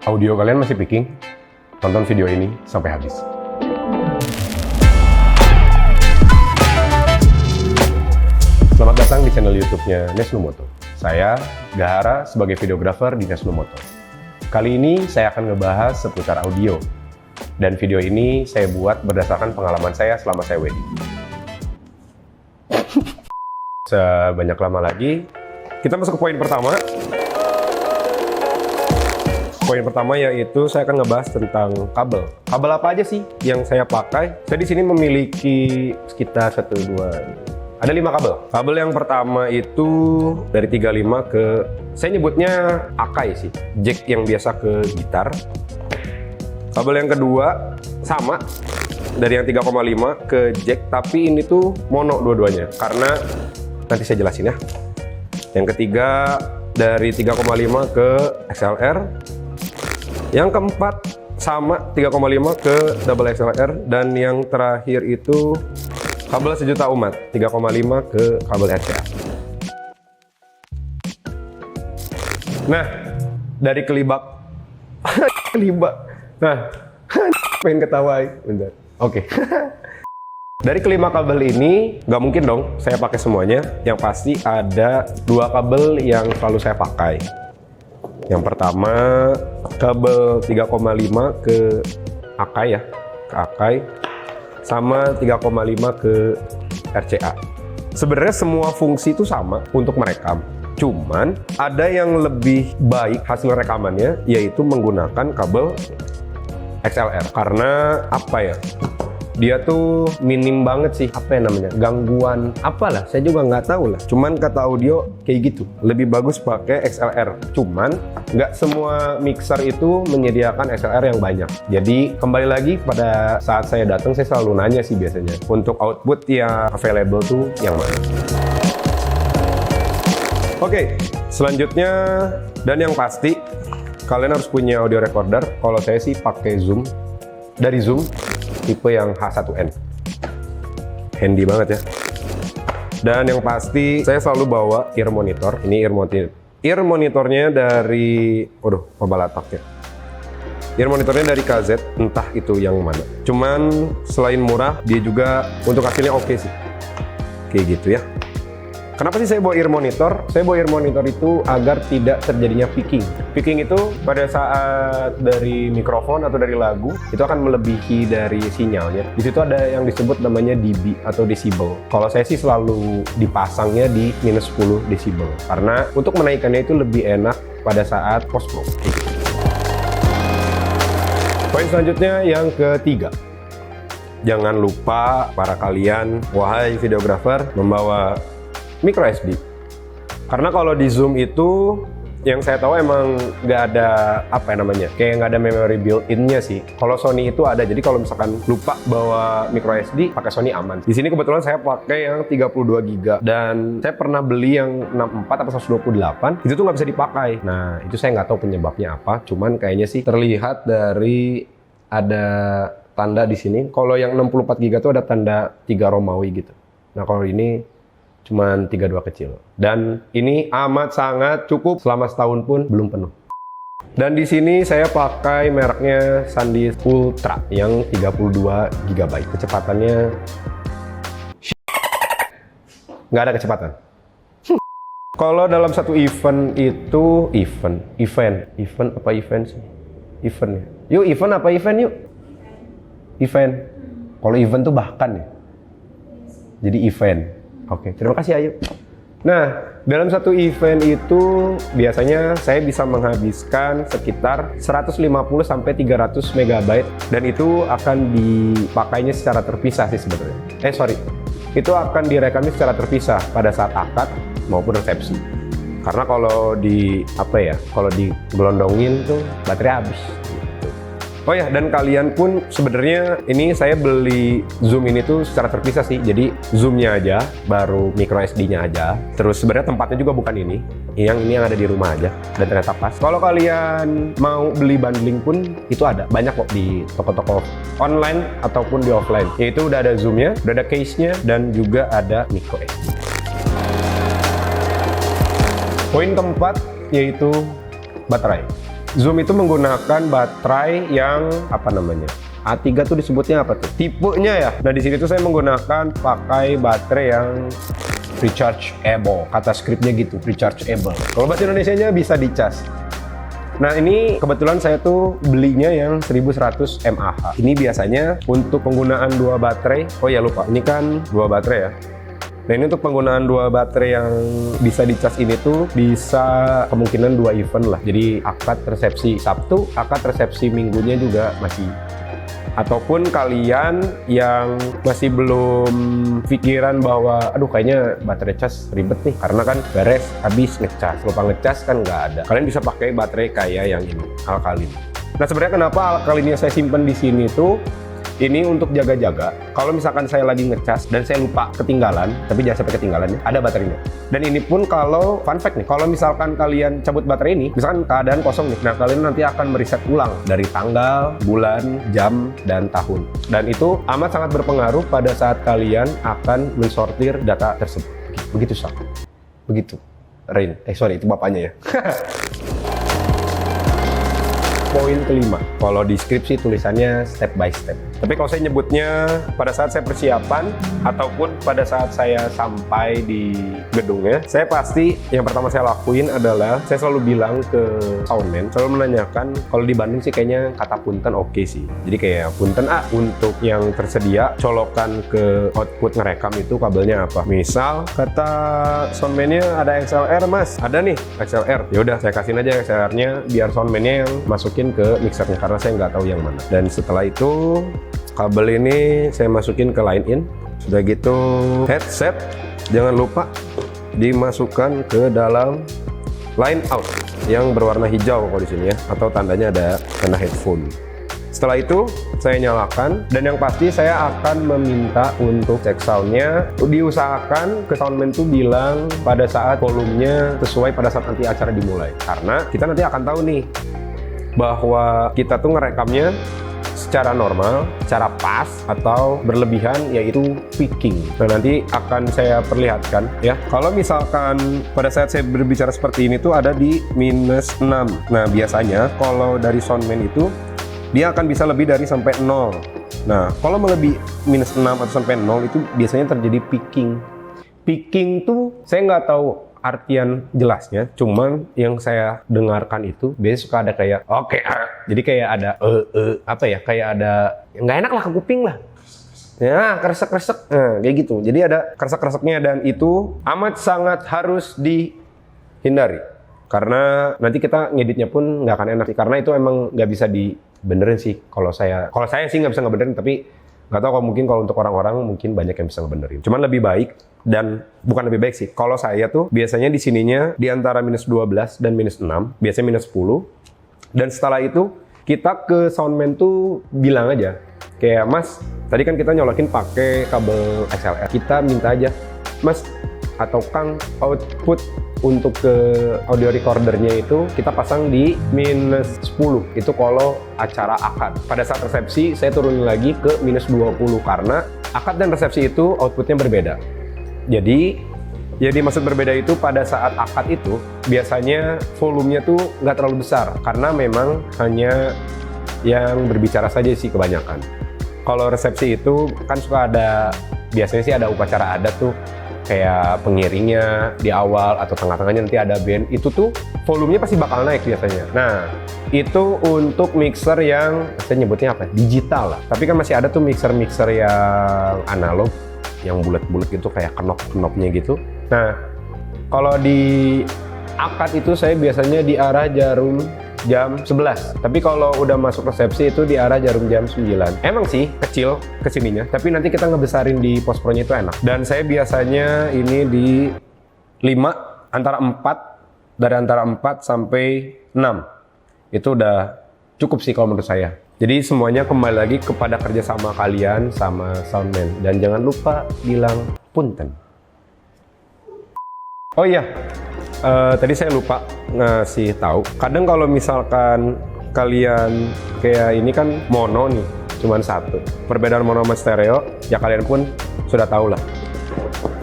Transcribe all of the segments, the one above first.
Audio kalian masih picking? Tonton video ini sampai habis. Selamat datang di channel YouTube-nya Nesnumoto. Saya Gahara sebagai videografer di Nesnumoto. Kali ini saya akan ngebahas seputar audio. Dan video ini saya buat berdasarkan pengalaman saya selama saya wedding. Sebanyak lama lagi, kita masuk ke poin pertama. Poin pertama yaitu saya akan ngebahas tentang kabel. Kabel apa aja sih yang saya pakai? Saya di sini memiliki sekitar 1, 2, ada 5 kabel. Kabel yang pertama itu dari 35 ke, saya nyebutnya Akai sih, jack yang biasa ke gitar. Kabel yang kedua sama, dari yang 3,5 ke jack, tapi ini tuh mono dua-duanya, karena nanti saya jelasin ya. Yang ketiga dari 3,5 ke XLR. Yang keempat sama 3,5 ke double XLR, dan yang terakhir itu kabel sejuta umat 3,5 ke kabel RCA. Nah, dari kelibak nah pengen ketawain bentar. Oke. Dari kelima kabel ini nggak mungkin dong saya pakai semuanya. Yang pasti ada 2 kabel yang selalu saya pakai. Yang pertama kabel 3,5 ke Akai ya, ke Akai, sama 3,5 ke RCA. Sebenarnya semua fungsi itu sama untuk merekam. Cuman ada yang lebih baik hasil rekamannya, yaitu menggunakan kabel XLR. Karena apa ya? Dia tuh minim banget sih, apa ya namanya, gangguan apalah, saya juga nggak tahu lah. Cuman kata audio kayak gitu, lebih bagus pakai XLR. Cuman nggak semua mixer itu menyediakan XLR yang banyak. Jadi kembali lagi pada saat saya datang, saya selalu nanya sih biasanya, untuk output yang available tuh yang mana. Oke, selanjutnya dan yang pasti kalian harus punya audio recorder. Kalau saya sih pakai Zoom, dari Zoom tipe yang H1N, handy banget ya. Dan yang pasti saya selalu bawa ear monitor. Ini ear monitornya dari, waduh, pabalatak ya. Ear monitornya dari KZ, entah itu yang mana. Cuman selain murah, dia juga untuk hasilnya oke sih, kayak gitu ya. Kenapa sih saya bawa ear monitor? Saya bawa ear monitor itu agar tidak terjadinya picking. Picking itu pada saat dari mikrofon atau dari lagu, itu akan melebihi dari sinyalnya. Di situ ada yang disebut namanya dB atau decibel. Kalau saya sih selalu dipasangnya di minus 10 decibel. Karena untuk menaikkannya itu lebih enak pada saat post-pro. Poin selanjutnya yang ketiga. Jangan lupa para kalian, wahai videografer, membawa micro SD. Karena kalau di Zoom itu yang saya tahu emang nggak ada apa ya namanya, kayak nggak ada memory built-in-nya sih. Kalau Sony itu ada, jadi kalau misalkan lupa bawa micro SD, pakai Sony aman. Di sini kebetulan saya pakai yang 32 GB, dan saya pernah beli yang 64 atau 128, itu tuh nggak bisa dipakai. Nah, itu saya nggak tahu penyebabnya apa, cuman kayaknya sih terlihat dari ada tanda di sini. Kalau yang 64 GB tuh ada tanda 3 Romawi gitu. Nah, kalau ini cuman 32 kecil, dan ini amat sangat cukup selama setahun pun belum penuh. Dan di sini saya pakai mereknya SanDisk Ultra yang 32 GB. Kecepatannya nggak ada kecepatan. Kalau dalam satu event itu event sih? Event ya. Yuk event apa event yuk? Event. Kalau event tuh bahkan ya. Jadi event. Oke, terima kasih Ayu. Nah, dalam satu event itu biasanya saya bisa menghabiskan sekitar 150 sampai 300 MB, dan itu akan dipakainya secara terpisah sih sebenarnya. Itu akan direkamnya secara terpisah pada saat akad maupun resepsi. Karena kalau kalau digelondongin tuh baterai habis. Oh ya, dan kalian pun sebenarnya ini saya beli Zoom ini tuh secara terpisah sih. Jadi Zoom-nya aja, baru micro SD-nya aja. Terus sebenarnya tempatnya juga bukan ini. Ini yang ada di rumah aja, dan ternyata pas. Kalau kalian mau beli bundling pun itu ada. Banyak kok di toko-toko online ataupun di offline. Yaitu udah ada Zoom-nya, udah ada case-nya, dan juga ada micro SD. Poin keempat yaitu baterai. Zoom itu menggunakan baterai yang apa namanya? A3 tuh disebutnya apa tuh? Tipenya ya. Nah di sini tuh saya menggunakan pakai baterai yang rechargeable. Kata skripnya gitu, rechargeable. Kalau bahasa Indonesianya bisa dicas. Nah ini kebetulan saya tuh belinya yang 1100 mAh. Ini biasanya untuk penggunaan 2 baterai. Oh ya lupa, ini kan 2 baterai ya. Nah ini untuk penggunaan 2 baterai yang bisa dicas ini tuh bisa kemungkinan 2 event lah. Jadi akad resepsi Sabtu, akad resepsi Minggunya juga masih. Ataupun kalian yang masih belum pikiran bahwa aduh kayaknya baterai cas ribet nih karena kan beres habis ngecas, lupa ngecas kan nggak ada. Kalian bisa pakai baterai kayak yang ini, alkalin. Nah sebenarnya kenapa alkalinnya saya simpen di sini tuh ini untuk jaga-jaga. Kalau misalkan saya lagi ngecas dan saya lupa ketinggalan, tapi jangan sampai ketinggalan ya, ada baterainya. Dan ini pun kalau fun fact nih, kalau misalkan kalian cabut baterai ini, misalkan keadaan kosong nih, nah kalian nanti akan mereset ulang dari tanggal, bulan, jam, dan tahun. Dan itu amat sangat berpengaruh pada saat kalian akan mensortir data tersebut. Begitu Sak. Begitu. Rain. Sorry, itu bapaknya ya. Poin kelima, kalau di skripsi tulisannya step by step. Tapi kalau saya nyebutnya pada saat saya persiapan ataupun pada saat saya sampai di gedungnya, saya pasti yang pertama saya lakuin adalah saya selalu bilang ke soundman, selalu menanyakan kalau di Bandung sih kayaknya kata punten oke sih. Jadi kayak punten untuk yang tersedia colokan ke output ngerekam itu kabelnya apa. Misal kata soundman-nya ada XLR mas, ada nih XLR. Ya udah saya kasihin aja XLR-nya biar soundman-nya yang masukin ke mixernya karena saya nggak tahu yang mana. Dan setelah itu kabel ini saya masukin ke line in. Sudah gitu headset jangan lupa dimasukkan ke dalam line out yang berwarna hijau kalau di sini ya, atau tandanya ada tanda headphone. Setelah itu saya nyalakan dan yang pasti saya akan meminta untuk cek soundnya. Diusahakan ke soundman tuh bilang pada saat volumenya sesuai pada saat nanti acara dimulai, karena kita nanti akan tahu nih bahwa kita tuh ngerekamnya secara normal, secara pas, atau berlebihan, yaitu peaking. Nah nanti akan saya perlihatkan ya. Kalau misalkan pada saat saya berbicara seperti ini tuh ada di -6. Nah biasanya kalau dari soundman itu dia akan bisa lebih dari sampai 0. Nah kalau melebihi -6 atau sampai 0 itu biasanya terjadi peaking. Peaking tuh saya nggak tahu artian jelasnya, cuman yang saya dengarkan itu biasanya suka ada kayak oke, jadi kayak ada apa ya, kayak ada nggak enak lah ke kuping lah ya, kresek-kresek, kayak gitu. Jadi ada kresek-kreseknya dan itu amat sangat harus dihindari karena nanti kita ngeditnya pun nggak akan enak sih, karena itu emang nggak bisa dibenerin sih. Kalau saya sih nggak bisa ngebenerin, tapi nggak tahu kalau mungkin kalau untuk orang-orang mungkin banyak yang bisa ngebenerin. Cuman lebih baik, dan bukan lebih baik sih, kalau saya tuh biasanya di sininya di antara -12 dan -6, biasanya -10. Dan setelah itu kita ke soundman tuh bilang aja kayak, mas tadi kan kita nyolokin pakai kabel XLR, kita minta aja mas atau kang output untuk ke audio recordernya itu kita pasang di -10. Itu kalau acara akad. Pada saat resepsi saya turunin lagi ke -20 karena akad dan resepsi itu outputnya berbeda. Jadi yang dimaksud berbeda itu pada saat akad itu biasanya volumenya tuh nggak terlalu besar karena memang hanya yang berbicara saja sih kebanyakan. Kalau resepsi itu kan suka ada, biasanya sih ada upacara adat tuh kayak pengiringnya di awal atau tengah-tengahnya nanti ada band, itu tuh volumenya pasti bakal naik biasanya. Nah itu untuk mixer yang saya nyebutnya apa? Digital lah. Tapi kan masih ada tuh mixer-mixer yang analog, yang bulat-bulat gitu kayak knop-knopnya gitu. Nah kalau di akad itu saya biasanya di arah jarum jam 11. Tapi kalau udah masuk resepsi itu di arah jarum jam 9. Emang sih kecil kesininya, tapi nanti kita ngebesarin di post-pro-nya itu enak. Dan saya biasanya ini di 5, antara 4, dari antara 4 sampai 6. Itu udah cukup sih kalau menurut saya. Jadi semuanya kembali lagi kepada kerjasama kalian sama soundman. Dan jangan lupa bilang punten. Oh iya, tadi saya lupa ngasih tahu. Kadang kalau misalkan kalian kayak ini kan mono nih, cuman satu. Perbedaan mono sama stereo, ya kalian pun sudah tahu lah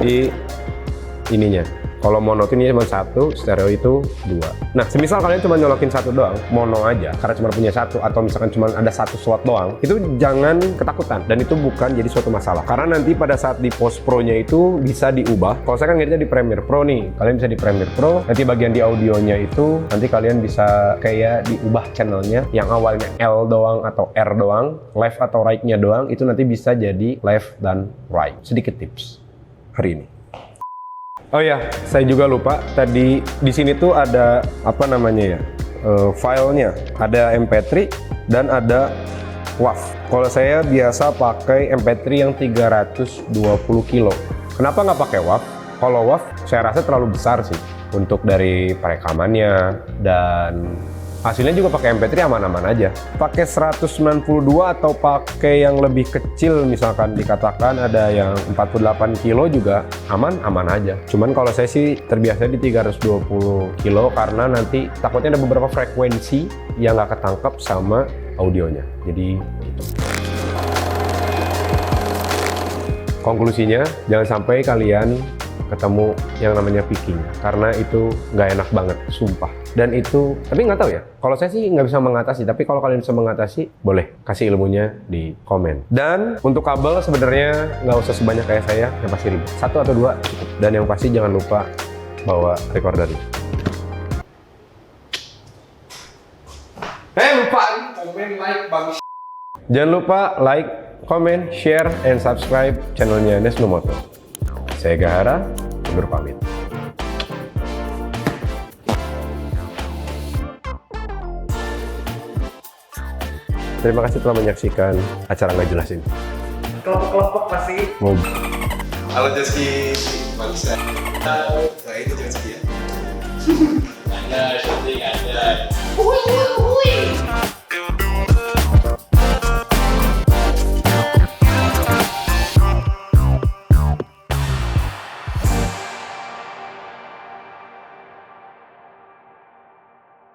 di ininya. Kalau mono itu ini cuma satu, stereo itu 2. Nah, semisal kalian cuma nyolokin satu doang, mono aja, karena cuma punya satu, atau misalkan cuma ada satu slot doang, itu jangan ketakutan, dan itu bukan jadi suatu masalah. Karena nanti pada saat di post pro-nya itu bisa diubah. Kalau saya kan ngeditnya di Premiere Pro nih, kalian bisa di Premiere Pro, nanti bagian di audionya itu, nanti kalian bisa kayak diubah channelnya, yang awalnya L doang atau R doang, left atau right-nya doang, itu nanti bisa jadi left dan right. Sedikit tips hari ini. Oh ya, saya juga lupa tadi di sini tuh ada apa namanya ya, filenya, ada MP3 dan ada WAV. Kalau saya biasa pakai MP3 yang 320 kilo. Kenapa nggak pakai WAV? Kalau WAV saya rasa terlalu besar sih untuk dari perekamannya, dan hasilnya juga pakai MP3 aman-aman aja. Pakai 192 atau pakai yang lebih kecil, misalkan dikatakan ada yang 48 kilo juga aman-aman aja. Cuman kalau saya sih terbiasa di 320 kilo karena nanti takutnya ada beberapa frekuensi yang nggak ketangkep sama audionya. Jadi gitu. Konklusinya, jangan sampai kalian ketemu yang namanya picking, karena itu nggak enak banget, sumpah. Dan itu, tapi nggak tahu ya, kalau saya sih nggak bisa mengatasi, tapi kalau kalian bisa mengatasi, boleh kasih ilmunya di komen. Dan untuk kabel sebenarnya nggak usah sebanyak kayak saya, yang pasti ribet. 1 atau 2 cukup. Dan yang pasti jangan lupa bawa recordernya. Lupa komen, like, bagus. Jangan lupa like, comment, share, and subscribe channelnya Nesnomoto. Saya Gahara, undur pamit. Terima kasih telah menyaksikan acara nggak jelas ini. Kelompok-kelompok pasti. Halo Joski, bangsa. Nah itu Joski ya. Ada syuting ada.